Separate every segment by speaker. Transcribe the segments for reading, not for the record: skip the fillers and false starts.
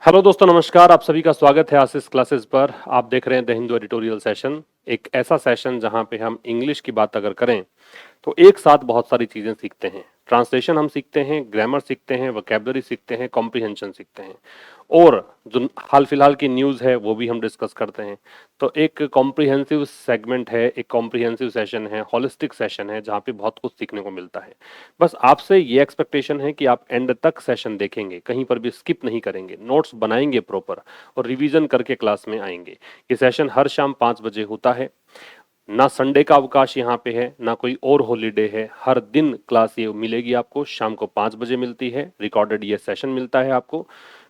Speaker 1: Hello दोस्तों, नमस्कार। आप सभी का स्वागत है आशीष क्लासेस पर। आप देख रहे हैं द हिंदू एडिटोरियल सेशन, एक ऐसा सेशन जहां पे हम इंग्लिश की बात अगर करें तो एक साथ बहुत सारी चीजें सीखते हैं। ट्रांसलेशन हम सीखते हैं, ग्रामर सीखते हैं, वोकैबुलरी सीखते हैं, कॉम्प्रिहेंशन सीखते हैं और जो हाल फिलहाल की न्यूज़ है वो भी हम डिस्कस करते हैं। तो एक कॉम्प्रिहेंसिव सेगमेंट है, एक कॉम्प्रिहेंसिव सेशन है, होलिस्टिक सेशन है जहाँ पे बहुत कुछ सीखने को मिलता है। बस आपसे ये एक्सपेक्टेशन है कि आप एंड तक सेशन देखेंगे, कहीं पर भी स्किप नहीं करेंगे, नोट्स बनाएंगे प्रॉपर और रिवीजन करके क्लास में आएंगे। ये सेशन हर शाम 5 बजे होता है। ना संडे का अवकाश यहाँ पे है, ना कोई और हॉलीडे है। हर दिन क्लास ये मिलेगी आपको, शाम को 5 बजे मिलती है। रिकॉर्डेड ये सेशन मिलता है आपको।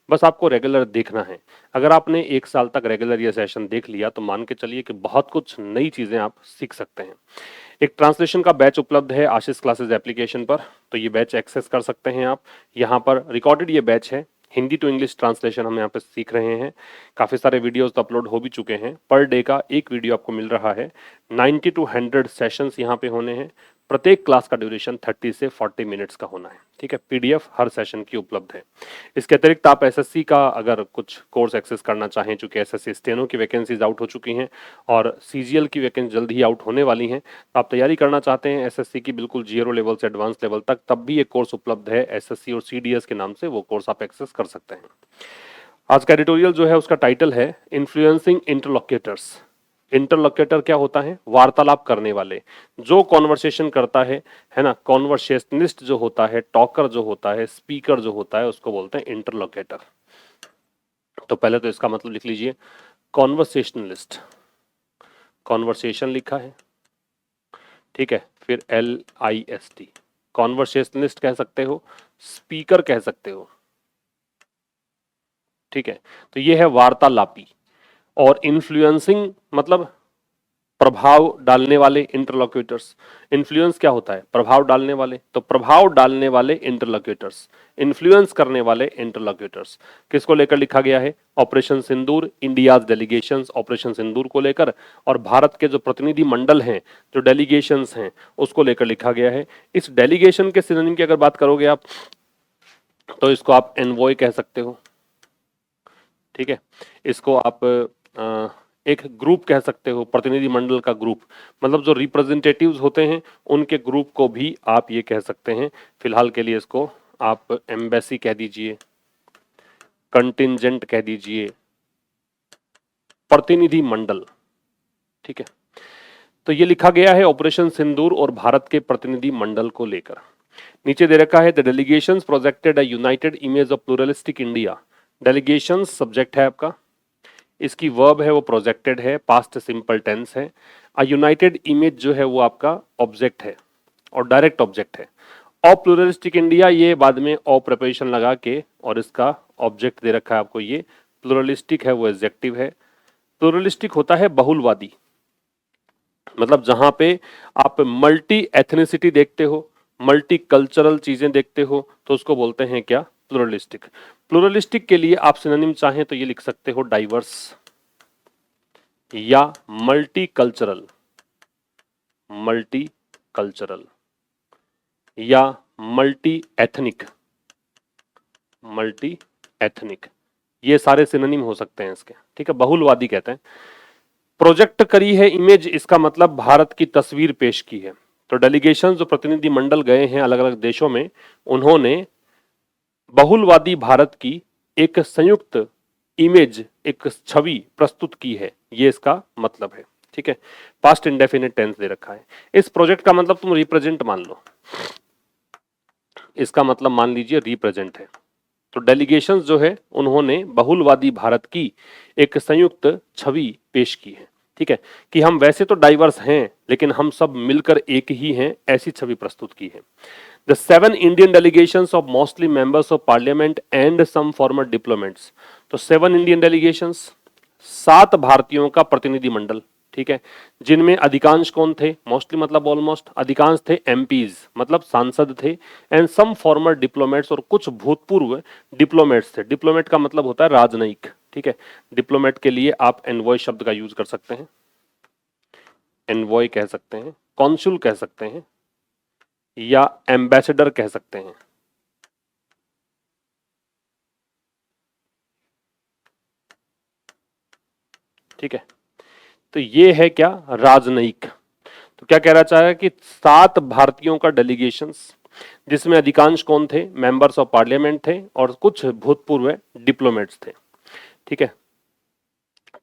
Speaker 1: बस आपको रेगुलर देखना है। अगर आपने 1 साल तक रेगुलर ये सेशन देख लिया तो मान के चलिए कि बहुत कुछ नई चीजें आप सीख सकते हैं। एक ट्रांसलेशन का बैच उपलब्ध है आशीष क्लासेस एप्लीकेशन पर, तो ये बैच एक्सेस कर सकते हैं आप। यहाँ पर रिकॉर्डेड ये बैच है, हिंदी टू इंग्लिश ट्रांसलेशन हम यहाँ पे सीख रहे हैं। काफी सारे वीडियोस तो अपलोड हो भी चुके हैं। पर डे का एक वीडियो आपको मिल रहा है। 90 टू 100 सेशंस यहाँ पे होने हैं। प्रत्येक क्लास का ड्यूरेशन 30 से 40 मिनट्स का होना है। ठीक है, पीडीएफ हर सेशन की उपलब्ध है। इसके अतिरिक्त आप एसएससी का अगर कुछ कोर्स एक्सेस करना चाहें, चूंकि एसएससी स्टेनो की वैकेंसीज आउट हो चुकी हैं और सीजीएल की वैकेंसी जल्द ही आउट होने वाली हैं, तो आप तैयारी करना चाहते हैं एसएससी की बिल्कुल जीरो लेवल से एडवांस लेवल तक, तब भी एक कोर्स उपलब्ध है एसएससी और सीडीएस के नाम से। वो कोर्स आप एक्सेस कर सकते हैं। आज का एडिटोरियल जो है उसका टाइटल है इन्फ्लुएंसिंग इंटरलोक्यूटर्स। इंटरलोक्यूटर क्या होता है? वार्तालाप करने वाले, जो कॉन्वर्सेशन करता है ना। कॉन्वर्सेशनिस्ट जो होता है, टॉकर जो होता है, स्पीकर जो होता है, उसको बोलते हैं इंटरलोक्यूटर। तो पहले तो इसका मतलब लिख लीजिए, कॉन्वर्सेशनलिस्ट। कॉन्वर्सेशन लिखा है, ठीक है, फिर LIST। कॉन्वर्सेशनलिस्ट कह सकते हो, स्पीकर कह सकते हो, ठीक है। तो ये है वार्तालापी। और इन्फ्लुएंसिंग मतलब प्रभाव डालने वाले इंटरलोक्यूटर्स। इन्फ्लुएंस क्या होता है? प्रभाव डालने वाले। तो प्रभाव डालने वाले इंटरलोक्यूटर्स, इन्फ्लुएंस करने वाले इंटरलोक्यूटर्स। किसको लेकर लिखा गया है? ऑपरेशन सिंदूर, इंडियाज डेलीगेशंस ऑपरेशन सिंदूर को लेकर, और भारत के जो प्रतिनिधि मंडल हैं, जो डेलीगेशंस हैं, उसको लेकर लिखा गया है। इस डेलीगेशन के सिनोनिम की अगर बात करोगे आप, तो इसको आप एनवॉय कह सकते हो, ठीक है। इसको आप एक ग्रुप कह सकते हो, प्रतिनिधि मंडल का ग्रुप, मतलब जो रिप्रेजेंटेटिव्स होते हैं उनके ग्रुप को भी आप ये कह सकते हैं। फिलहाल के लिए इसको आप एम्बेसी कह दीजिए, कंटिंजेंट कह दीजिए, प्रतिनिधि मंडल, ठीक है। तो ये लिखा गया है ऑपरेशन सिंदूर और भारत के प्रतिनिधि मंडल को लेकर। नीचे दे रखा है the delegations projected a United image of pluralistic India. Delegations subject है आपका, इसकी वर्ब है वो प्रोजेक्टेड है, पास्ट सिंपल टेंस है। अ यूनाइटेड इमेज जो है वो आपका ऑब्जेक्ट है और डायरेक्ट ऑब्जेक्ट है। ऑफ प्लूरलिस्टिक इंडिया ये बाद में ऑफ प्रिपरेशन लगा के और इसका ऑब्जेक्ट दे रखा है आपको। ये प्लूरलिस्टिक है वो एडजेक्टिव है। प्लूरलिस्टिक होता है बहुलवादी, मतलब जहां पे आप मल्टी एथनिसिटी देखते हो, मल्टी कल्चरल चीजें देखते हो, तो उसको बोलते हैं क्या? प्लूरलिस्टिक। प्लूरलिस्टिक के लिए आप सिनोनिम चाहें तो ये लिख सकते हो डाइवर्स या मल्टी कल्चरल, मल्टी कल्चरल या मल्टी एथनिक, मल्टी एथनिक, ये सारे सिनोनिम हो सकते हैं इसके, ठीक है। बहुलवादी कहते हैं। प्रोजेक्ट करी है इमेज, इसका मतलब भारत की तस्वीर पेश की है। तो डेलीगेशन जो प्रतिनिधि मंडल गए हैं अलग अलग देशों में, उन्होंने बहुलवादी भारत की एक संयुक्त इमेज, एक छवि प्रस्तुत की है, ये इसका मतलब है, ठीक है। पास्ट इंडेफिनिट टेंस दे रखा है। इस प्रोजेक्ट का मतलब तुम रिप्रेजेंट मान लो, इसका मतलब मान लीजिए रिप्रेजेंट है। तो डेलीगेशंस जो है उन्होंने बहुलवादी भारत की एक संयुक्त छवि पेश की है, ठीक है। कि हम वैसे तो डाइवर्स हैं लेकिन हम सब मिलकर एक ही हैं, ऐसी छवि प्रस्तुत की है। The 7 Indian delegations of mostly members of parliament and some former diplomats. तो 7 इंडियन डेलीगेशंस, 7 भारतीयों का प्रतिनिधि मंडल, ठीक है, जिनमें अधिकांश कौन थे? मोस्टली मतलब ऑलमोस्ट, अधिकांश थे एमपीज मतलब सांसद थे, एंड सम फॉर्मर डिप्लोमेट्स, और कुछ भूतपूर्व डिप्लोमेट्स थे। डिप्लोमेट का मतलब होता है राजनयिक, ठीक है। डिप्लोमेट के लिए आप एनवॉय शब्द का यूज कर सकते हैं, एनवॉय कह सकते हैं, कॉन्सुल कह सकते हैं या एम्बेसडर कह सकते हैं। ठीक है, तो ये है क्या, राजनयिक। तो क्या कहना चाह रहा है कि 7 भारतीयों का डेलीगेशंस, जिसमें अधिकांश कौन थे, मेंबर्स ऑफ पार्लियामेंट थे और कुछ भूतपूर्व डिप्लोमेट्स थे। ठीक है,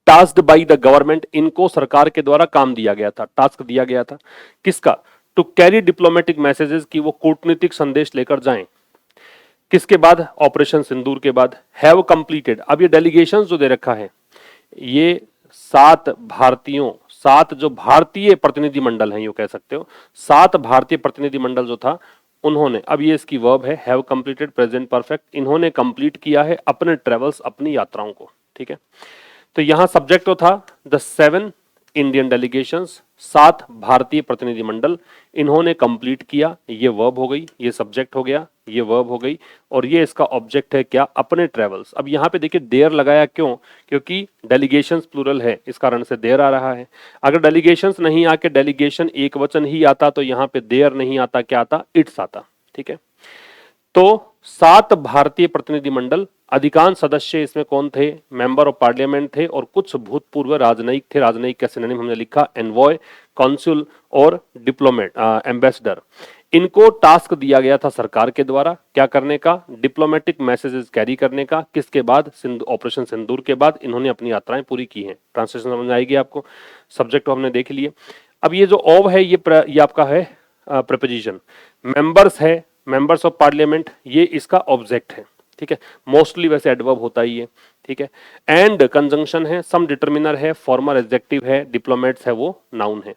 Speaker 1: टास्क्ड बाय द गवर्नमेंट, इनको सरकार के द्वारा काम दिया गया था, टास्क दिया गया था किसका, टू कैरी डिप्लोमेटिक मैसेजेस, कि वो कूटनीतिक संदेश लेकर जाएं। किसके बाद, ऑपरेशन सिंदूर के बाद। हैव कंप्लीटेड, अब ये डेलीगेशंस जो दे रखा है, ये 7 भारतीयों, 7 जो भारतीय प्रतिनिधि मंडल हैं, यूं कह सकते हो, 7 भारतीय प्रतिनिधि मंडल जो था, उन्होंने, अब ये इसकी वर्ब है, हैव कंप्लीटेड प्रेजेंट परफेक्ट, इन्होंने कंप्लीट किया है अपने ट्रेवल्स, अपनी यात्राओं को। ठीक है, तो यहां सब्जेक्ट तो था द 7 इंडियन डेलीगेशंस, 7 भारतीय प्रतिनिधि मंडल, इन्होंने कंप्लीट किया, ये वर्ब हो गई, ये सब्जेक्ट हो गया, ये वर्ब हो गई, और ये इसका ऑब्जेक्ट है क्या, अपने ट्रेवल्स। अब यहां पे देखिए देयर लगाया, क्यों, क्योंकि डेलीगेशंस प्लूरल है, इस कारण से देयर आ रहा है। अगर डेलीगेशंस नहीं आके डेलीगेशन एक वचन ही आता तो यहां पे देयर नहीं आता, क्या आता, इट्स आता। ठीक है, तो 7 भारतीय प्रतिनिधि मंडल, अधिकांश सदस्य इसमें कौन थे, मेंबर ऑफ पार्लियामेंट थे और कुछ भूतपूर्व राजनयिक थे। राजनयिक का सिनोनिम हमने लिखा एनवॉय, कॉन्सुल और डिप्लोमेट, एम्बेसडर। इनको टास्क दिया गया था सरकार के द्वारा क्या करने का, डिप्लोमेटिक मैसेजेस कैरी करने का। किसके बाद, ऑपरेशन सिंदूर के बाद इन्होंने अपनी यात्राएं पूरी की हैं। ट्रांसलेशन समझ आएगी आपको, सब्जेक्ट हमने देख लिए। अब ये जो ऑव है, ये आपका है प्रीपोजिशन। मेंबर्स है, मेंबर्स ऑफ पार्लियामेंट, ये इसका ऑब्जेक्ट है। ठीक है, मोस्टली वैसे एडवर्ब होता ही है। ठीक है, एंड कंजंक्शन है, सम डिटरमिनर है, फॉर्मर एडजेक्टिव है, डिप्लोमेट्स है, वो नाउन है।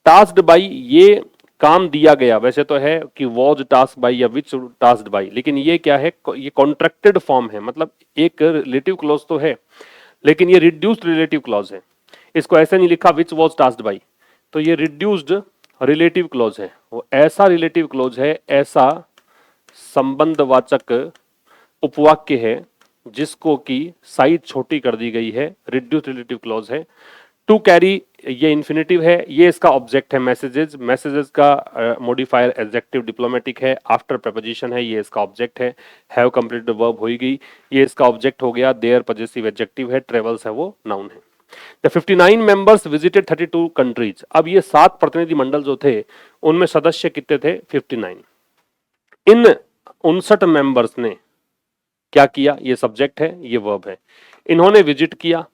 Speaker 1: टास्क्ड बाई, ये काम दिया गया, वैसे तो है कि वॉज टास्क बाई या विच टास्क्ड बाई, लेकिन ये क्या है, ये कॉन्ट्रैक्टेड फॉर्म है, मतलब एक रिलेटिव क्लॉज तो है लेकिन ये रिड्यूस्ड रिलेटिव क्लॉज है। इसको ऐसे नहीं लिखा विच वॉज टास्क्ड बाई, तो ये रिड्यूस्ड रिलेटिव क्लॉज है। वो ऐसा रिलेटिव क्लॉज है, ऐसा संबंधवाचक उपवाक्य है जिसको की साइज छोटी कर दी गई है, रिड्यूस्ड रिलेटिव क्लॉज है। टू कैरी, ये इन्फिनेटिव है, ये इसका ऑब्जेक्ट है मैसेजेस, मैसेजेस का मॉडिफायर एडजेक्टिव डिप्लोमेटिक है, आफ्टर प्रपोजिशन है, ये इसका ऑब्जेक्ट है। हैव कंप्लीटेड वर्ब हो गई, ये इसका ऑब्जेक्ट हो गया। देयर पजेसिव एडजेक्टिव है, ट्रेवल्स है, वो नाउन है। The 59 members visited 32 countries. अब ये 7 प्रतिनिधि मंडल जो थे उनमें सदस्य कितने थे, 59। इन 59 मेंबर्स ने क्या किया, ये सब्जेक्ट है, ये वर्ब है। इन्होंने विजिट किया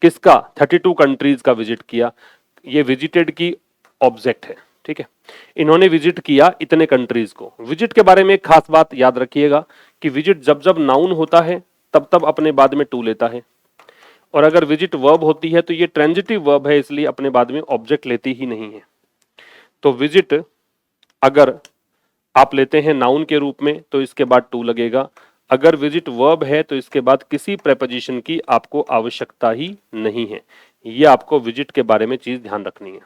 Speaker 1: किसका, 32 कंट्रीज का विजिट किया, ये विजिटेड की ऑब्जेक्ट है। ठीक है, इन्होंने विजिट किया इतने कंट्रीज को। विजिट के बारे में एक खास बात याद रखिएगा कि विजिट जब जब नाउन होता है तब तब अपने बाद में टू लेता है, और अगर विजिट वर्ब होती है तो ये ट्रांजिटिव वर्ब है, इसलिए अपने बाद में ऑब्जेक्ट लेती ही नहीं है। तो विजिट अगर आप लेते हैं नाउन के रूप में तो इसके बाद टू लगेगा। अगर विजिट वर्ब है तो इसके बाद किसी प्रेपोजिशन की आपको आवश्यकता ही नहीं है। ये आपको विजिट के बारे में चीज ध्यान रखनी है।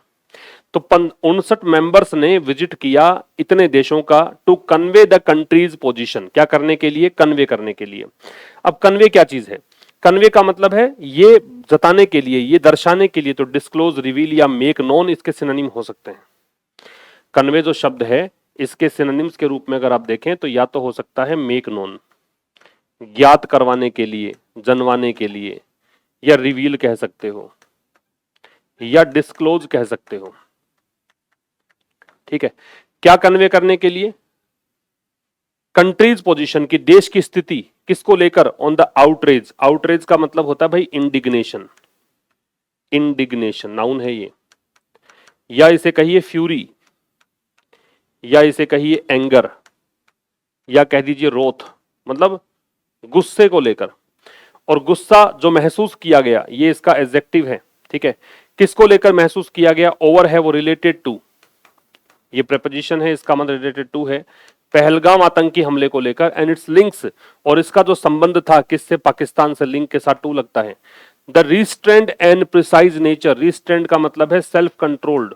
Speaker 1: तो 59 मेंबर्स ने विजिट किया इतने देशों का, to convey the country's position, क्या करने के लिए, कन्वे करने के लिए। अब कन्वे क्या चीज है, कन्वे का मतलब है ये जताने के लिए, ये दर्शाने के लिए। तो डिस्क्लोज, रिवील या मेक नोन इसके सिनोनिम हो सकते हैं। कन्वे जो शब्द है इसके सिनोनिम्स के रूप में अगर आप देखें तो या तो हो सकता है मेक नोन, ज्ञात करवाने के लिए, जनवाने के लिए, या रिवील कह सकते हो, या डिस्क्लोज कह सकते हो। ठीक है, क्या कन्वे करने के लिए, कंट्रीज पोजीशन की, देश की स्थिति किसको लेकर, ऑन द आउटरेज। आउटरेज का मतलब होता है भाई इंडिग्नेशन, इंडिग्नेशन नाउन है ये, या इसे कहिए फ्यूरी, या इसे कहिए एंगर, या कह दीजिए रोथ, मतलब गुस्से को लेकर। और गुस्सा जो महसूस किया गया ये इसका एडजेक्टिव है। ठीक है, किसको लेकर महसूस किया गया, ओवर है वो रिलेटेड टू, ये प्रेपोजिशन है, इसका मतलब रिलेटेड टू है, पहलगाम आतंकी हमले को लेकर। एंड इट्स लिंक्स, और इसका जो संबंध था किससे, पाकिस्तान से, लिंक के साथ टू लगता है। The restrained and precise nature, restrained का मतलब है सेल्फ कंट्रोल्ड,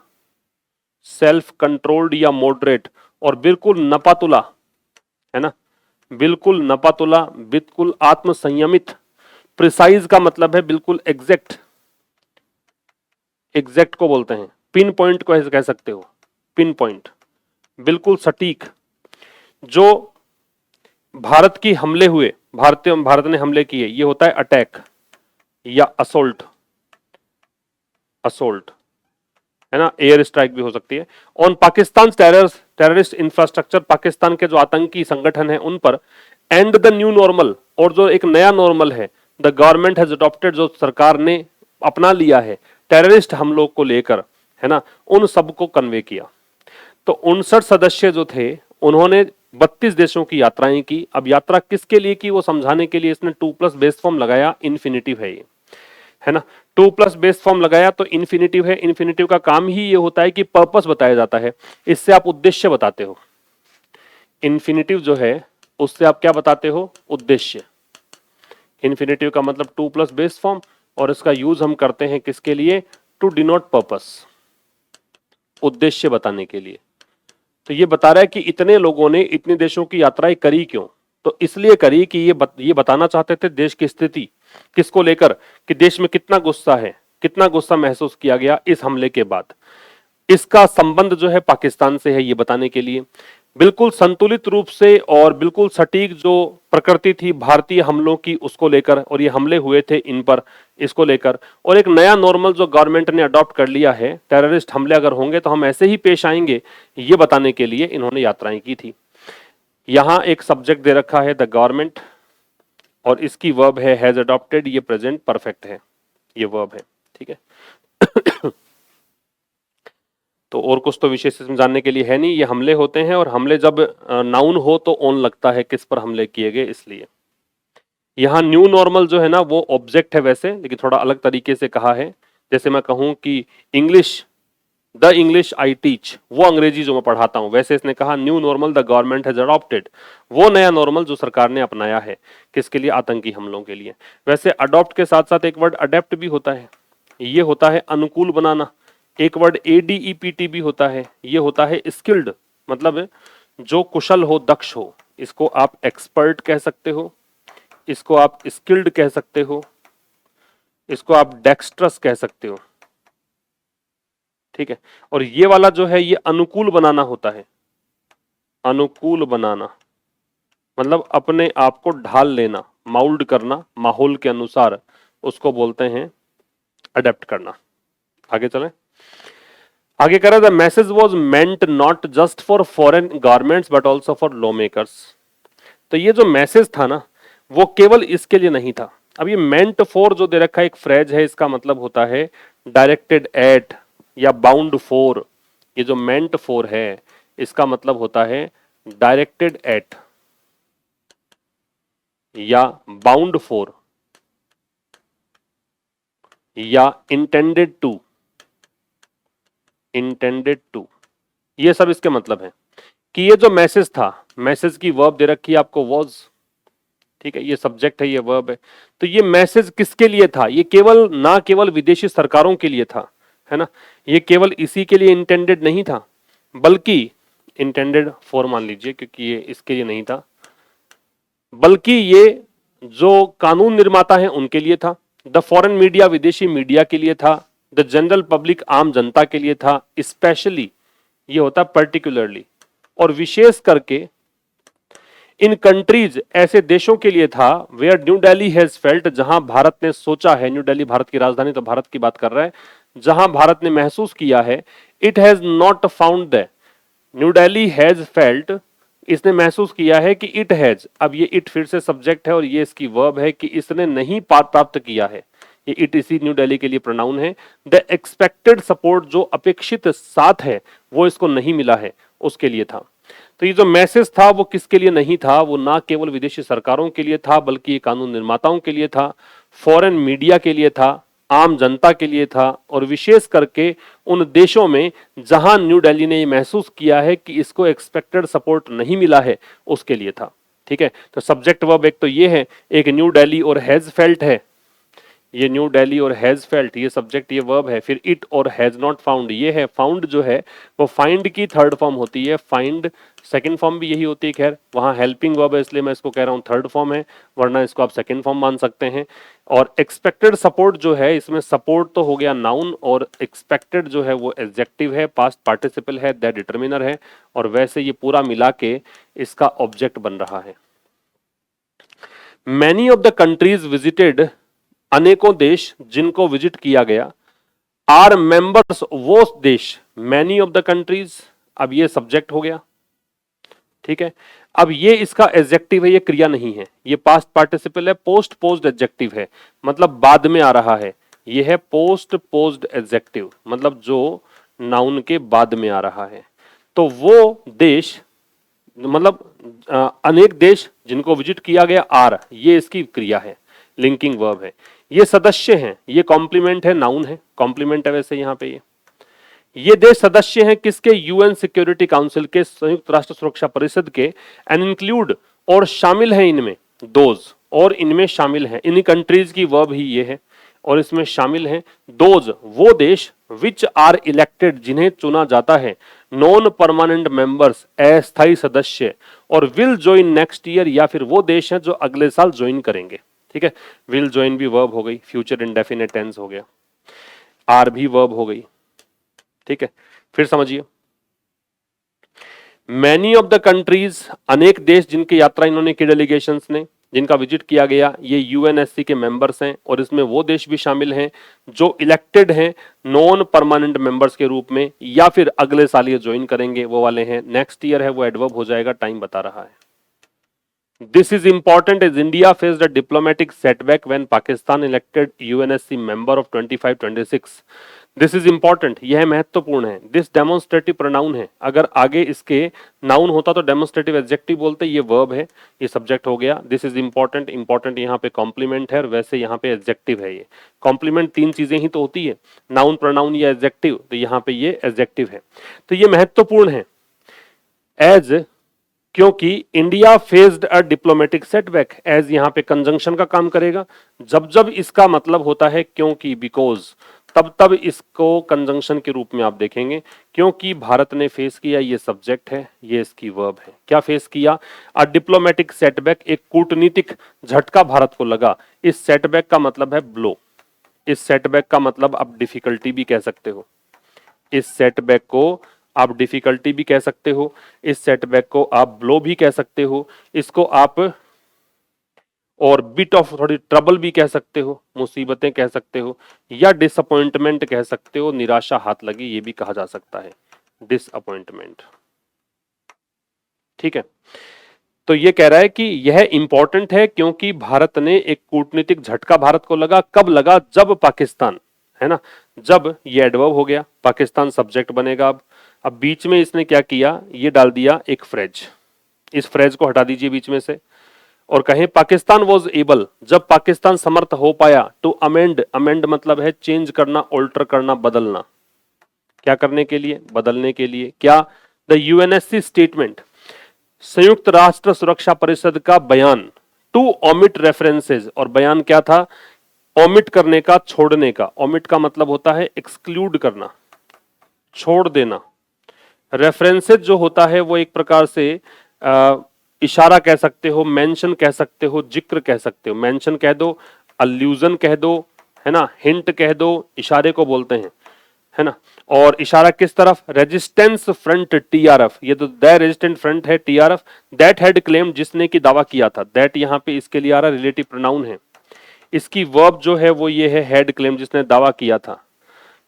Speaker 1: सेल्फ कंट्रोल्ड या मॉडरेट, और बिल्कुल नपातुला है ना, बिल्कुल नपातुला, बिल्कुल आत्म संयमित। प्रिसाइज का मतलब है बिल्कुल एग्जैक्ट, एग्जैक्ट को बोलते हैं, पिन पॉइंट को ऐसे कह सकते हो, पिन पॉइंट, बिल्कुल सटीक। जो भारत की हमले हुए, भारत ने हमले किए, ये होता है अटैक या असोल्ट, असोल्ट, है ना, एयर स्ट्राइक भी हो सकती है। On Pakistan terrorist infrastructure, Pakistan के जो आतंकी संगठन है उन पर, एंड द न्यू नॉर्मल, और जो एक नया नॉर्मल है, द गवर्नमेंट हैज अडॉप्टेड, जो सरकार ने अपना लिया है टेररिस्ट हमलों को लेकर, है ना, उन सबको कन्वे किया। तो 59 सदस्य जो थे उन्होंने 32 देशों की यात्राएं की। अब यात्रा किसके लिए की वो समझाने के लिए इसने 2+ बेस फॉर्म लगाया, इन्फिनिटिव है ये, है ना। 2+ बेस फॉर्म लगाया तो इन्फिनिटिव है। इन्फिनिटिव का काम ही ये होता है कि पर्पस बताया जाता है, इससे आप उद्देश्य बताते हो। इन्फिनिटिव जो है उससे आप क्या बताते हो, उद्देश्य। इन्फिनिटिव का मतलब 2+ बेस फॉर्म, और इसका यूज हम करते हैं किसके लिए, टू डिनोट पर्पस, उद्देश्य बताने के लिए। तो ये बता रहा है कि इतने लोगों ने इतने देशों की यात्राएं करी क्यों, तो इसलिए करी कि ये बताना चाहते थे देश की स्थिति किसको लेकर, कि देश में कितना गुस्सा है, कितना गुस्सा महसूस किया गया इस हमले के बाद। इसका संबंध जो है पाकिस्तान से है, ये बताने के लिए बिल्कुल संतुलित रूप से और बिल्कुल सटीक जो प्रकृति थी भारतीय हमलों की उसको लेकर, और ये हमले हुए थे इन पर, इसको लेकर, और एक नया नॉर्मल जो गवर्नमेंट ने अडॉप्ट कर लिया है, टेररिस्ट हमले अगर होंगे तो हम ऐसे ही पेश आएंगे, ये बताने के लिए इन्होंने यात्राएं की थी। यहां एक सब्जेक्ट दे रखा है द गवर्नमेंट, और इसकी वर्ब है हैज अडॉप्टेड, ये प्रेजेंट परफेक्ट है, ये वर्ब है, ठीक है। तो और कुछ तो विशेष इसमें जानने के लिए है नहीं, ये हमले होते हैं, और हमले जब नाउन हो तो ऑन लगता है किस पर हमले किए गए, इसलिए। यहाँ न्यू नॉर्मल जो है ना वो ऑब्जेक्ट है वैसे, लेकिन थोड़ा अलग तरीके से कहा है। जैसे मैं कहूं कि English, the English I teach, वो अंग्रेजी जो मैं पढ़ाता हूं, वैसे इसने कहा new normal the government has adopted, वो नया नॉर्मल जो सरकार ने अपनाया है, किसके लिए, आतंकी हमलों के लिए। वैसे अडॉप्ट के साथ साथ एक वर्ड अडेप्ट भी होता है, ये होता है अनुकूल बनाना। एक वर्ड ADEPT भी होता है, ये होता है स्किल्ड, मतलब जो कुशल हो, दक्ष हो। इसको आप एक्सपर्ट कह सकते हो, इसको आप स्किल्ड कह सकते हो, इसको आप डेक्स्ट्रस कह सकते हो, ठीक है। और ये वाला जो है ये अनुकूल बनाना होता है, अनुकूल बनाना मतलब अपने आप को ढाल लेना, माउल्ड करना माहौल के अनुसार, उसको बोलते हैं अडेप्ट करना। आगे चलें, आगे कह रहा the message was meant not just for foreign governments but also for law makers. तो ये जो मैसेज था ना वो केवल इसके लिए नहीं था। अब ये मेंट फॉर जो दे रखा है एक फ्रेज है, इसका मतलब होता है डायरेक्टेड एट या बाउंड फॉर। ये जो मेंट फॉर है इसका मतलब होता है डायरेक्टेड एट या बाउंड फॉर या इंटेंडेड टू, इंटेंडेड टू, ये सब इसके मतलब है कि ये जो मैसेज था, मैसेज की वर्ब दे रखी है आपको वॉज, ठीक है, ये सब्जेक्ट है, ये वर्ब है। तो ये मैसेज किसके लिए था, ये केवल ना केवल विदेशी सरकारों के लिए था, है ना, ये केवल इसी के लिए इंटेंडेड नहीं था, बल्कि इंटेंडेड फॉर मान लीजिए क्योंकि ये इसके लिए नहीं था, बल्कि ये जो कानून निर्माता है उनके लिए था, द फॉरेन मीडिया विदेशी मीडिया के लिए था, द जनरल पब्लिक आम जनता के लिए था, स्पेशली ये होता पर्टिकुलरली और विशेष करके इन कंट्रीज ऐसे देशों के लिए था where New Delhi has felt, जहां भारत ने सोचा है, न्यू दिल्ली भारत की राजधानी तो भारत की बात कर रहा है, जहां भारत ने महसूस किया है, it has not found the, new Delhi has felt, इसने महसूस किया है कि इट हैज, अब ये इट फिर से सब्जेक्ट है और ये इसकी वर्ब है कि इसने नहीं प्राप्त किया है, ये इट इसी न्यू दिल्ली के लिए प्रोनाउन है, द एक्सपेक्टेड सपोर्ट जो अपेक्षित साथ है वो इसको नहीं मिला है, उसके लिए था। तो ये जो मैसेज था वो किसके लिए नहीं था, वो ना केवल विदेशी सरकारों के लिए था बल्कि ये कानून निर्माताओं के लिए था, फॉरेन मीडिया के लिए था, आम जनता के लिए था और विशेष करके उन देशों में जहां न्यू दिल्ली ने ये महसूस किया है कि इसको एक्सपेक्टेड सपोर्ट नहीं मिला है उसके लिए था। ठीक है, तो सब्जेक्ट वर्ब एक तो ये है, एक न्यू दिल्ली और हैज फेल्ट है, ये न्यू दिल्ली और हैज फेल्ट ये सब्जेक्ट ये वर्ब है, फिर इट और हैज नॉट फाउंड ये है, फाउंड जो है वो फाइंड की थर्ड फॉर्म होती है, फाइंड सेकंड फॉर्म भी यही होती है, खैर वहां हेल्पिंग वर्ब है इसलिए मैं इसको कह रहा हूं थर्ड फॉर्म है, वरना इसको आप सेकंड फॉर्म मान सकते हैं। और एक्सपेक्टेड सपोर्ट जो है इसमें सपोर्ट तो हो गया नाउन और एक्सपेक्टेड जो है वो एडजेक्टिव है, पास्ट पार्टिसिपल है, दैट डिटर्मिनर है और वैसे ये पूरा मिला के इसका ऑब्जेक्ट बन रहा है। Many of the countries visited, अनेकों देश जिनको विजिट किया गया, आर मेंबर्स वो देश, मैनी ऑफ द कंट्रीज, अब ये सब्जेक्ट हो गया, ठीक है। अब ये इसका एडजेक्टिव है, ये क्रिया नहीं है, ये पास्ट पार्टिसिपल है, पोस्ट पोज्ड एडजेक्टिव है, मतलब बाद में आ रहा है, ये है पोस्ट पोज्ड एडजेक्टिव, मतलब जो नाउन के बाद में आ रहा है। तो वो देश, मतलब अनेक देश जिनको विजिट किया गया, आर ये इसकी क्रिया है, लिंकिंग वर्ब है। ये सदस्य हैं, ये कॉम्प्लीमेंट है, नाउन है, कॉम्प्लीमेंट है वैसे यहाँ पे ये देश सदस्य हैं किसके, यूएन सिक्योरिटी काउंसिल के, संयुक्त राष्ट्र सुरक्षा परिषद के, एंड इंक्लूड और शामिल हैं इनमें, दोज और इनमें शामिल हैं, इन्हीं कंट्रीज की वर्ब ही ये है और इसमें शामिल हैं दोज वो देश, विच आर इलेक्टेड जिन्हें चुना जाता है, नॉन परमानेंट मेंबर्स अस्थायी सदस्य, और विल ज्वाइन नेक्स्ट ईयर या फिर वो देश हैं जो अगले साल ज्वाइन करेंगे, ठीक है। विल ज्वाइन भी वर्ब हो गई, फ्यूचर इंडेफिनिट टेंस हो गया, आर भी वर्ब हो गई, ठीक है। फिर समझिए, मैनी ऑफ द कंट्रीज, अनेक देश जिनकी यात्रा इन्होंने की, डेलीगेशंस ने जिनका विजिट किया गया, ये यूएनएससी के मेंबर्स हैं और इसमें वो देश भी शामिल हैं जो इलेक्टेड हैं नॉन परमानेंट मेंबर्स के रूप में, या फिर अगले साल ये ज्वाइन करेंगे, वो वाले हैं। नेक्स्ट ईयर है वो एडवर्ब हो जाएगा, टाइम बता रहा है। This is important as India faced a diplomatic setback when Pakistan elected UNSC member of 25-26. This is important, यह महत्वपूर्ण है। This demonstrative pronoun है, अगर आगे इसके नाउन होता तो demonstrative adjective बोलते, ये verb है, ये subject हो गया। This is important, important यहाँ पे compliment है और वैसे यहाँ पे adjective है। ये compliment तीन चीजें ही तो होती है, नाउन, pronoun या adjective, तो यहाँ पे ये adjective है। तो ये महत्वपूर्ण है एज, क्योंकि India faced a diplomatic setback, as यहां पे कंजंक्शन का काम करेगा। जब जब इसका मतलब होता है क्योंकि, बिकॉज, तब तब इसको कंजंक्शन के रूप में आप देखेंगे। क्योंकि भारत ने फेस किया, ये सब्जेक्ट है, ये इसकी वर्ब है। क्या फेस किया? अ डिप्लोमेटिक सेटबैक, एक कूटनीतिक झटका भारत को लगा। इस सेटबैक का मतलब है ब्लो। इस सेटबैक का मतलब आप डिफिकल्टी भी कह सकते हो, इस सेटबैक को आप डिफिकल्टी भी कह सकते हो, इस सेटबैक को आप ब्लो भी कह सकते हो, इसको आप और बिट ऑफ थोड़ी ट्रबल भी कह सकते हो, मुसीबतें कह सकते हो, या डिसअपॉइंटमेंट कह सकते हो, निराशा हाथ लगी ये भी कहा जा सकता है, डिसअपॉइंटमेंट, ठीक है। तो ये कह रहा है कि यह इंपॉर्टेंट है क्योंकि भारत ने एक कूटनीतिक झटका भारत को लगा। कब लगा? जब पाकिस्तान, है ना, जब ये एडवर्ब हो गया, पाकिस्तान सब्जेक्ट बनेगा। अब बीच में इसने क्या किया, ये डाल दिया एक फ्रेज, इस फ्रेज को हटा दीजिए बीच में से और कहें पाकिस्तान वॉज एबल, जब पाकिस्तान समर्थ हो पाया, टू अमेंड, अमेंड मतलब है चेंज करना, ऑल्टर करना, बदलना। क्या करने के लिए? बदलने के लिए। क्या? द यूएनएससी स्टेटमेंट, संयुक्त राष्ट्र सुरक्षा परिषद का बयान, टू ओमिट रेफरेंसेज, और बयान क्या था? ओमिट करने का, छोड़ने का। ओमिट का मतलब होता है एक्सक्लूड करना, छोड़ देना। रेफरेंसेज जो होता है वो एक प्रकार से इशारा कह सकते हो, मेंशन कह सकते हो, जिक्र कह सकते हो। मेंशन कह दो, अल्यूजन कह दो, है ना, हिंट कह दो, इशारे को बोलते हैं, है ना। और इशारा किस तरफ? रेजिस्टेंस फ्रंट टीआरएफ, ये तो द रेजिस्टेंट फ्रंट है टीआरएफ, दैट हैड क्लेम, जिसने की दावा किया था। दैट यहाँ पे इसके लिए आ रहा, रिलेटिव प्रोनाउन है। इसकी वर्ब जो है वो ये है हैड क्लेम, जिसने दावा किया था।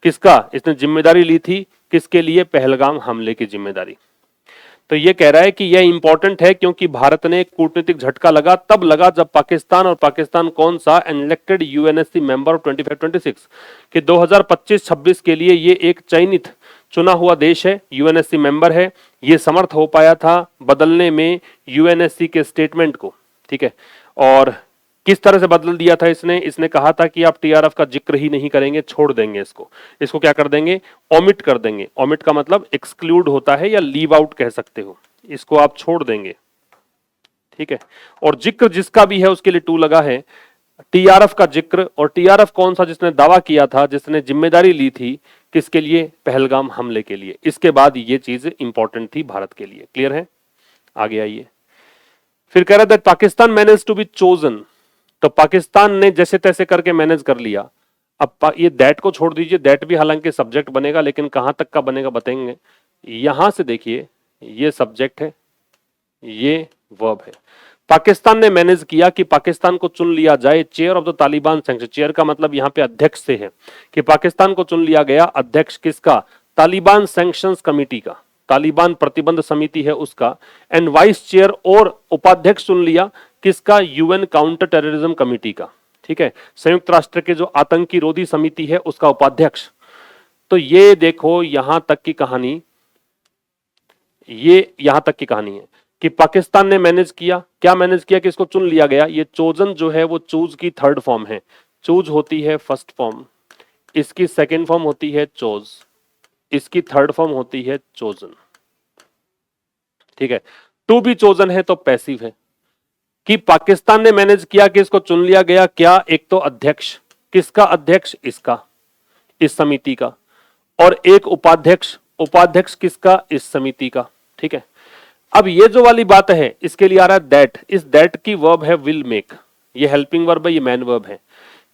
Speaker 1: किसका? इसने जिम्मेदारी ली थी, किसके लिए? पहलगाम हमले की जिम्मेदारी। तो ये कह रहा है कि यह इंपॉर्टेंट है क्योंकि भारत ने कूटनीतिक झटका लगा, तब लगा जब पाकिस्तान, और पाकिस्तान कौन सा? इलेक्टेड यूएनएससी मेंबर ऑफ 25-26, कि 2025-26 के लिए ये एक चयनित चुना हुआ देश है, यूएनएससी मेंबर है। ये समर्थ हो पाया था बदलने में यूएनएससी के स्टेटमेंट को, ठीक है। और किस तरह से बदल दिया था इसने? इसने कहा था कि आप टीआरएफ का जिक्र ही नहीं करेंगे, छोड़ देंगे इसको। इसको क्या कर देंगे? ओमिट कर देंगे। ओमिट का मतलब एक्सक्लूड होता है या लीव आउट कह सकते हो, इसको आप छोड़ देंगे, ठीक है। और जिक्र जिसका भी है उसके लिए टू लगा है, टीआरएफ का जिक्र। और टीआरएफ कौन सा? जिसने दावा किया था, जिसने जिम्मेदारी ली थी, किसके लिए? पहलगाम हमले के लिए। इसके बाद ये चीज इंपॉर्टेंट थी भारत के लिए। क्लियर है? आगे आइए। फिर कह रहा था Pakistan manage to be chosen, तो पाकिस्तान ने जैसे तैसे करके मैनेज कर लिया। अब ये दैट को छोड़ दीजिए, दैट भी हालांकि सब्जेक्ट बनेगा, लेकिन कहां तक का बनेगा बताएंगे। यहां से देखिए, ये सब्जेक्ट है, ये वर्ब है। पाकिस्तान ने मैनेज किया कि पाकिस्तान को चुन लिया जाए chair of the Taliban sanction. Chair का मतलब यहां पे अध्यक्ष से है कि पाकिस्तान को चुन लिया गया अध्यक्ष किसका, तालिबान सैंक्शंस कमेटी का, तालिबान प्रतिबंध समिति है उसका। एंड वाइस चेयर और उपाध्यक्ष चुन लिया किसका, यूएन काउंटर टेररिज्म कमेटी का। ठीक है, संयुक्त राष्ट्र के जो आतंकी रोधी समिति है उसका उपाध्यक्ष। तो ये देखो यहां तक की कहानी, ये यहां तक की कहानी है कि पाकिस्तान ने मैनेज किया, क्या मैनेज किया कि इसको चुन लिया गया। ये चोजन जो है वो चूज की थर्ड फॉर्म है, चूज होती है फर्स्ट फॉर्म, इसकी सेकेंड फॉर्म होती है चोज, इसकी थर्ड फॉर्म होती है चोजन। ठीक है, टू बी चोजन है तो पैसिव है कि पाकिस्तान ने मैनेज किया कि इसको चुन लिया गया। क्या, एक तो अध्यक्ष, किसका अध्यक्ष, इसका, इस समिति का, और एक उपाध्यक्ष, उपाध्यक्ष किसका, इस समिति का। ठीक है, अब ये जो वाली बात है इसके लिए आ रहा है दैट। इस दैट की वर्ब है विल मेक, ये हेल्पिंग वर्ब है, ये मैन वर्ब है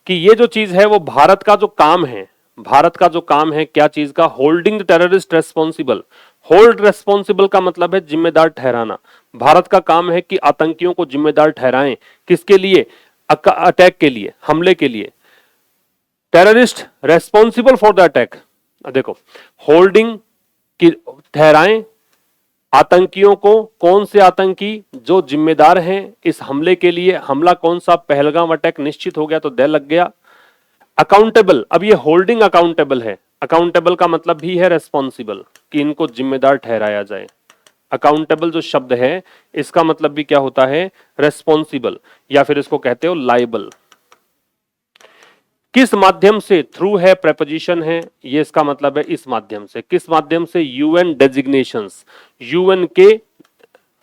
Speaker 1: कि ये जो चीज है वो भारत का जो काम है, भारत का जो काम है क्या चीज का, holding the terrorist responsible. Hold responsible का मतलब है जिम्मेदार ठहराना। भारत का काम है कि आतंकियों को जिम्मेदार ठहराएं, किसके लिए, अटैक के लिए, हमले के लिए। Terrorist responsible for the attack, देखो होल्डिंग की ठहराएं आतंकियों को, कौन से आतंकी, जो जिम्मेदार हैं इस हमले के लिए। हमला कौन सा, पहलगाम अटैक निश्चित हो गया तो दे लग गया। अकाउंटेबल, अब ये होल्डिंग अकाउंटेबल है, अकाउंटेबल का मतलब भी है रेस्पॉन्सिबल, कि इनको जिम्मेदार ठहराया जाए। अकाउंटेबल जो शब्द है इसका मतलब भी क्या होता है, रेस्पॉन्सिबल, या फिर इसको कहते हो लाइबल। किस माध्यम से, थ्रू है, प्रेपोजिशन है, ये इसका मतलब है इस माध्यम से। किस माध्यम से, यूएन डेजिग्नेशंस, यूएन के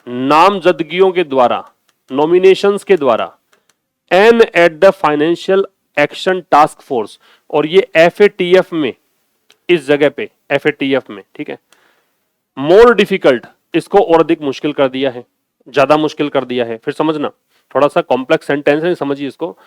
Speaker 1: नामजदगियों के द्वारा, नॉमिनेशंस के द्वारा। And at the financial action task force, और ये एफएटीएफ में, इस जगह पे एफएटीएफ में। ठीक है, मोर डिफिकल्ट, इसको और अधिक मुश्किल कर दिया है, ज्यादा मुश्किल कर दिया है। फिर समझना, थोड़ा सा कॉम्प्लेक्स सेंटेंस है, समझिए इसको।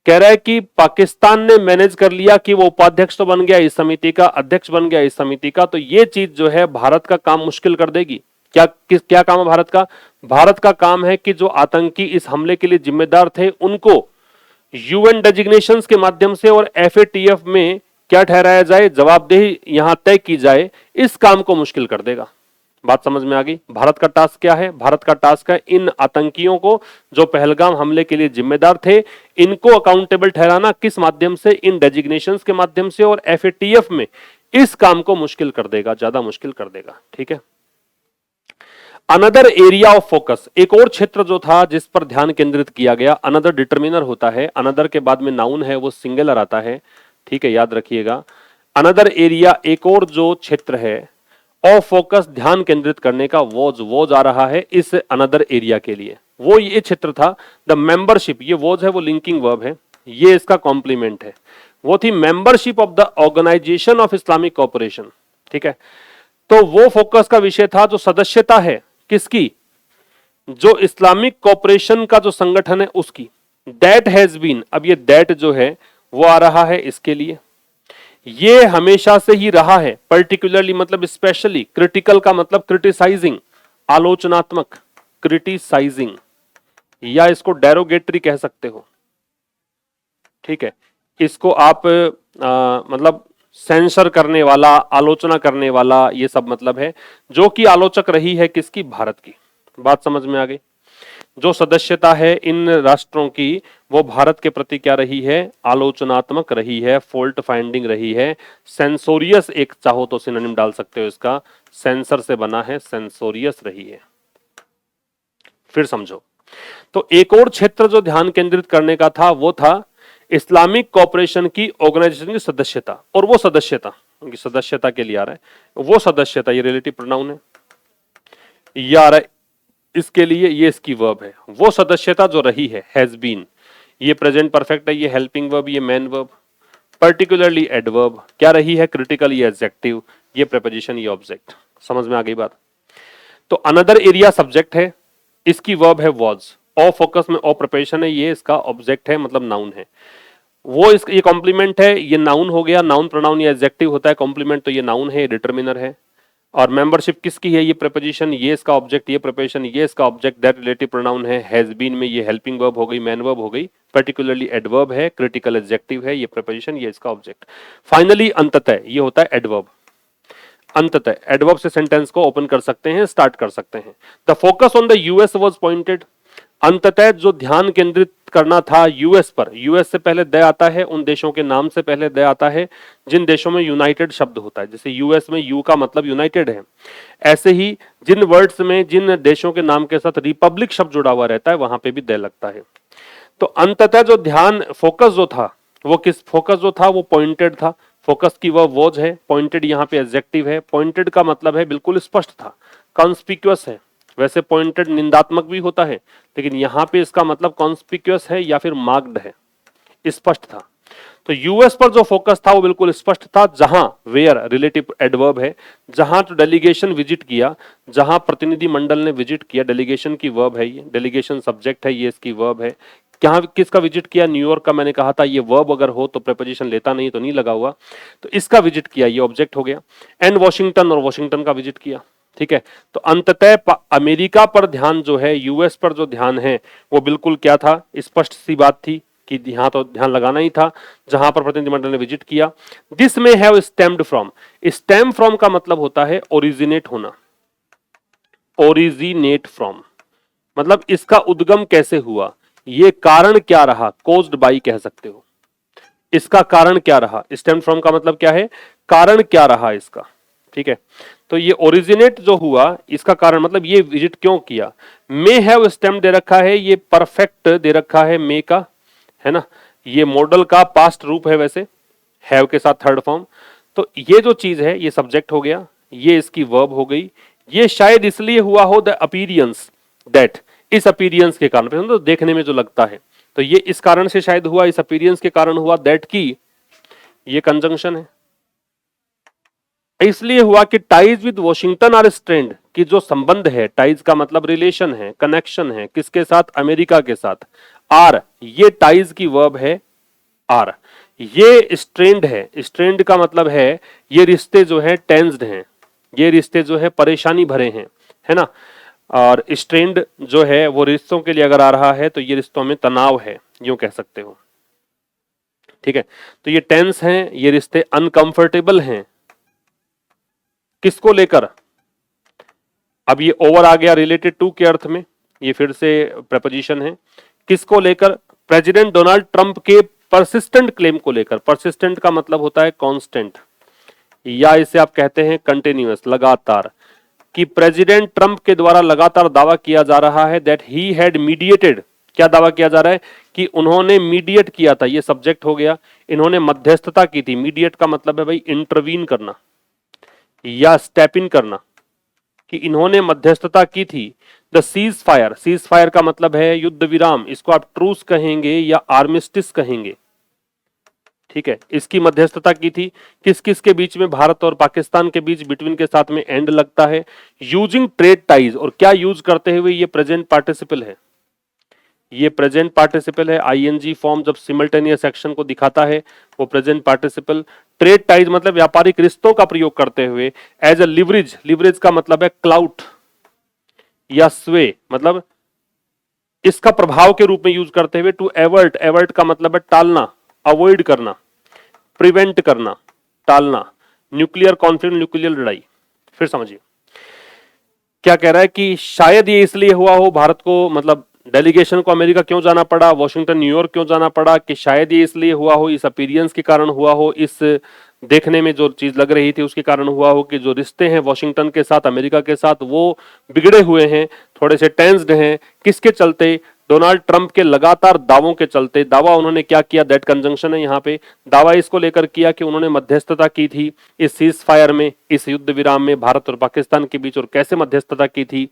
Speaker 1: कह रहा है कि पाकिस्तान ने मैनेज कर लिया कि वो उपाध्यक्ष तो बन गया इस समिति का, अध्यक्ष बन गया इस समिति का, तो ये चीज जो है भारत का काम मुश्किल कर देगी। क्या काम है भारत का, भारत का काम है कि जो आतंकी इस हमले के लिए जिम्मेदार थे उनको यूएन डेजिग्नेशंस के माध्यम से और एफएटीएफ में क्या ठहराया जाए, जवाबदेही यहां तय की जाए, इस काम को मुश्किल कर देगा। बात समझ में आ गई। भारत का टास्क क्या है, भारत का टास्क है इन आतंकियों को जो पहलगाम हमले के लिए जिम्मेदार थे, इनको अकाउंटेबल ठहराना, किस माध्यम से, इन डेजिग्नेशंस के माध्यम से और एफएटीएफ में। इस काम को मुश्किल कर देगा, ज्यादा मुश्किल कर देगा। ठीक है, अनदर एरिया ऑफ फोकस, एक और क्षेत्र जो था जिस पर ध्यान केंद्रित किया गया। अनदर डिटर्मिनर होता है, अनदर के बाद में नाउन है वो सिंगुलर आता है। ठीक है, याद रखिएगा। अनदर एरिया, एक और जो क्षेत्र है, ऑफ फोकस, ध्यान केंद्रित करने का, वॉज आ रहा है इस अनदर एरिया के लिए। वो ये क्षेत्र था द मेंबरशिप, ये वॉज है वो लिंकिंग वर्ब है, ये इसका कॉम्प्लीमेंट है। वो थी membership of the Organisation of Islamic Cooperation. ठीक है, तो वो फोकस का विषय था जो सदस्यता है किसकी, जो इस्लामिक कोऑपरेशन का जो संगठन है उसकी। दैट हैज बीन, अब ये दैट जो है वो आ रहा है इसके लिए, ये हमेशा से ही रहा है। पर्टिकुलरली मतलब स्पेशली, क्रिटिकल का मतलब क्रिटिसाइजिंग, आलोचनात्मक, क्रिटिसाइजिंग, या इसको डेरोगेटरी कह सकते हो। ठीक है, इसको आप मतलब सेंसर करने वाला, आलोचना करने वाला, ये सब मतलब है। जो कि आलोचक रही है किसकी, भारत की। बात समझ में आ गई। जो सदस्यता है इन राष्ट्रों की वो भारत के प्रति क्या रही है, आलोचनात्मक रही है, फॉल्ट फाइंडिंग रही है, सेंसोरियस, एक चाहो तो सिनोनिम डाल सकते हो इसका, सेंसर से बना है, सेंसोरियस रही है। फिर समझो, तो एक और क्षेत्र जो ध्यान केंद्रित करने का था वो था इस्लामिक कोऑपरेशन की ऑर्गेनाइजेशन की सदस्यता। और वो सदस्यता, सदस्यता के लिए आ रहा है, वो सदस्यता, ये रिलेटिव प्रोनाउन है, ये आ रहा है इसके लिए, ये इसकी वर्ब है। वो सदस्यता जो रही है, हैज बीन, ये प्रेजेंट परफेक्ट है, ये हेल्पिंग वर्ब, ये मेन वर्ब। पर्टिकुलरली एडवर्ब, क्या रही है, क्रिटिकल, ये एडजेक्टिव, ये प्रीपोजिशन, ये ऑब्जेक्ट। समझ में आ गई बात। तो अनदर एरिया सब्जेक्ट है, इसकी वर्ब है वॉज, ऑफ फोकस में ऑफ प्रिपरेशन है, ये इसका ऑब्जेक्ट है मतलब नाउन है। वो इसका ये कॉम्प्लीमेंट है, ये नाउन हो गया, नाउन प्रोनाउन ये एडजेक्टिव होता है, कॉम्प्लीमेंट तो ये नाउन है, ये डिटर्मिनर है। और मेंबरशिप किसकी है, ये प्रीपोजिशन, ये इसका ऑब्जेक्ट, ये प्रीपोजिशन, ये इसका ऑब्जेक्ट, दैट रिलेटिव प्रोनाउन है, हैज बीन में ये हेल्पिंग वर्ब हो गई, मैन वर्ब हो गई, पर्टिकुलरली एडवर्ब है, क्रिटिकल एडजेक्टिव है, ये प्रीपोजिशन, ये इसका ऑब्जेक्ट। फाइनली अंततः ये होता है एडवर्ब। अंततः एडवर्ब से सेंटेंस को ओपन कर सकते हैं, स्टार्ट कर सकते हैं। The focus on the US was pointed, अंततः जो ध्यान केंद्रित करना था यूएस पर, यूएस से पहले द आता है, उन देशों के नाम से पहले द आता है जिन देशों में यूनाइटेड शब्द होता है, जैसे यूएस में यू का मतलब यूनाइटेड है, ऐसे ही जिन वर्ड्स में जिन देशों के नाम के साथ रिपब्लिक शब्द जुड़ा हुआ रहता है वहां पे भी द लगता है। तो अंततः जो ध्यान फोकस जो था वो किस, फोकस जो था वो पॉइंटेड था, फोकस की वह वॉज है, पॉइंटेड यहाँ पे एडजेक्टिव है, पॉइंटेड का मतलब है बिल्कुल स्पष्ट था, कॉन्स्पिक्यूअस है। वैसे पॉइंटेड निंदात्मक भी होता है, लेकिन यहाँ पे इसका मतलब कॉन्स्पिक्यूअस है या फिर मार्क्ड है, स्पष्ट था। तो यूएस पर जो फोकस था वो बिल्कुल स्पष्ट था, जहां वेयर रिलेटिव एडवर्ब है, जहां तो डेलीगेशन विजिट किया, जहां प्रतिनिधि मंडल ने विजिट किया, डेलीगेशन की वर्ब है ये, डेलीगेशन सब्जेक्ट है, ये इसकी वर्ब है। क्या किसका विजिट किया, न्यूयॉर्क का, मैंने कहा था ये वर्ब अगर हो तो प्रीपोजिशन लेता नहीं, तो नहीं लगा हुआ, तो इसका विजिट किया, ये ऑब्जेक्ट हो गया। एंड वॉशिंगटन, और वॉशिंगटन का विजिट किया, ठीक है। तो अंततः अमेरिका पर ध्यान जो है, यूएस पर जो ध्यान है वो बिल्कुल क्या था, स्पष्ट सी बात थी कि यहाँ तो ध्यान लगाना ही था, जहां पर प्रतिनिधिमंडल ने विजिट किया। दिस में have stemmed from, stem from का मतलब होता है ओरिजिनेट होना, ओरिजिनेट फ्रॉम मतलब इसका उद्गम कैसे हुआ, ये कारण क्या रहा, कोज्ड बाई कह सकते हो, इसका कारण क्या रहा। स्टेम फ्रॉम का मतलब क्या है, कारण क्या रहा इसका, ठीक है। तो ये ओरिजिनेट जो हुआ, इसका कारण मतलब ये विजिट क्यों किया। मे हैव स्टेम दे रखा है, ये परफेक्ट दे रखा है मे का, है ना, ये मॉडल का पास्ट रूप है वैसे, हैव के साथ थर्ड फॉर्म। तो ये जो चीज है ये सब्जेक्ट हो गया, ये इसकी वर्ब हो गई। ये शायद इसलिए हुआ हो द अपीरियंस दैट, इस अपीरियंस के कारण, तो देखने में जो लगता है, तो ये इस कारण से शायद हुआ, इस अपीरियंस के कारण हुआ, दैट की ये कंजंक्शन है। इसलिए हुआ कि ties with Washington are strained, कि जो संबंध है, टाइज का मतलब रिलेशन है, कनेक्शन है, किसके साथ, अमेरिका के साथ। आर, ये टाइज की वर्ब है आर, ये स्ट्रेंड है, स्ट्रेंड का मतलब है ये रिश्ते जो है टेंस्ड हैं, ये रिश्ते जो है परेशानी भरे हैं, है ना। और स्ट्रेंड जो है वो रिश्तों के लिए अगर आ रहा है तो ये रिश्तों में तनाव है, यूं कह सकते हो, ठीक है। तो ये टेंस हैं, ये रिश्ते अनकंफर्टेबल हैं, किसको लेकर, अब ये ओवर आ गया रिलेटेड टू के अर्थ में, ये फिर से प्रपोजिशन है, किसको लेकर, प्रेसिडेंट डोनाल्ड ट्रंप के परसिस्टेंट क्लेम को लेकर। परसिस्टेंट का मतलब होता है कांस्टेंट, या इसे आप कहते हैं कंटिन्यूअस, लगातार, कि प्रेसिडेंट ट्रंप के द्वारा लगातार दावा किया जा रहा है दैट ही हैड मीडिएटेड, क्या दावा किया जा रहा है कि उन्होंने मीडिएट किया था, ये सब्जेक्ट हो गया, इन्होंने मध्यस्थता की थी। मीडिएट का मतलब है भाई इंटरवीन करना या स्टेप इन करना, कि इन्होंने मध्यस्थता की थी। The cease fire, cease fire का मतलब है युद्ध विराम, इसको आप ट्रूस कहेंगे या आर्मिस्टिस कहेंगे, ठीक है। इसकी मध्यस्थता की थी, किस किस के बीच में, भारत और पाकिस्तान के बीच, बिटवीन के साथ में एंड लगता है। यूजिंग ट्रेड टाइज, और क्या यूज करते हुए, ये प्रेजेंट पार्टिसिपल है, ये प्रेजेंट पार्टिसिपल है, आईएनजी फॉर्म जब सिमल्टेनियस एक्शन को दिखाता है वो प्रेजेंट पार्टिसिपल। ट्रेड टाइज मतलब व्यापारिक रिश्तों का प्रयोग करते हुए। एज अ लिवरेज, लिवरेज का मतलब है क्लाउट या स्वे, मतलब इसका प्रभाव के रूप में यूज करते हुए। टू एवर्ट, एवर्ट का मतलब है टालना, अवॉइड करना, प्रिवेंट करना, टालना। न्यूक्लियर कॉन्फ्लिक्ट, न्यूक्लियर लड़ाई। फिर समझिए क्या कह रहा है कि शायद ये इसलिए हुआ हो, भारत को मतलब डेलीगेशन को अमेरिका क्यों जाना पड़ा, वॉशिंगटन न्यूयॉर्क क्यों जाना पड़ा, कि शायद ये इसलिए हुआ हो, इस अपीरियंस के कारण हुआ हो, इस देखने में जो चीज लग रही थी उसके कारण हुआ हो, कि जो रिश्ते हैं वॉशिंगटन के साथ, अमेरिका के साथ, वो बिगड़े हुए हैं, थोड़े से टेंस्ड हैं। किसके चलते, डोनाल्ड ट्रंप के लगातार दावों के चलते। दावा उन्होंने क्या किया, दैट कंजंक्शन है यहाँ पे, दावा इसको लेकर किया कि उन्होंने मध्यस्थता की थी इस सीज फायर में, इस युद्ध विराम में भारत और पाकिस्तान के बीच, और कैसे मध्यस्थता की थी,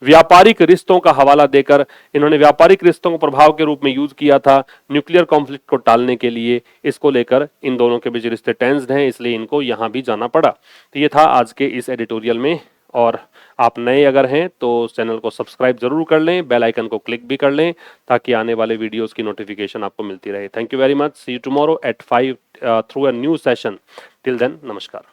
Speaker 1: व्यापारिक रिश्तों का हवाला देकर। इन्होंने व्यापारिक रिश्तों को प्रभाव के रूप में यूज किया था न्यूक्लियर कॉन्फ्लिक्ट को टालने के लिए। इसको लेकर इन दोनों के बीच रिश्ते टेंस्ड हैं, इसलिए इनको यहां भी जाना पड़ा। तो ये था आज के इस एडिटोरियल में, और आप नए अगर हैं तो चैनल को सब्सक्राइब जरूर कर लें, बेल आइकन को क्लिक भी कर लें, ताकि आने वाले वीडियोस की नोटिफिकेशन आपको मिलती रहे। Thank you very much, see you tomorrow at 5 through a new session. Till then, नमस्कार।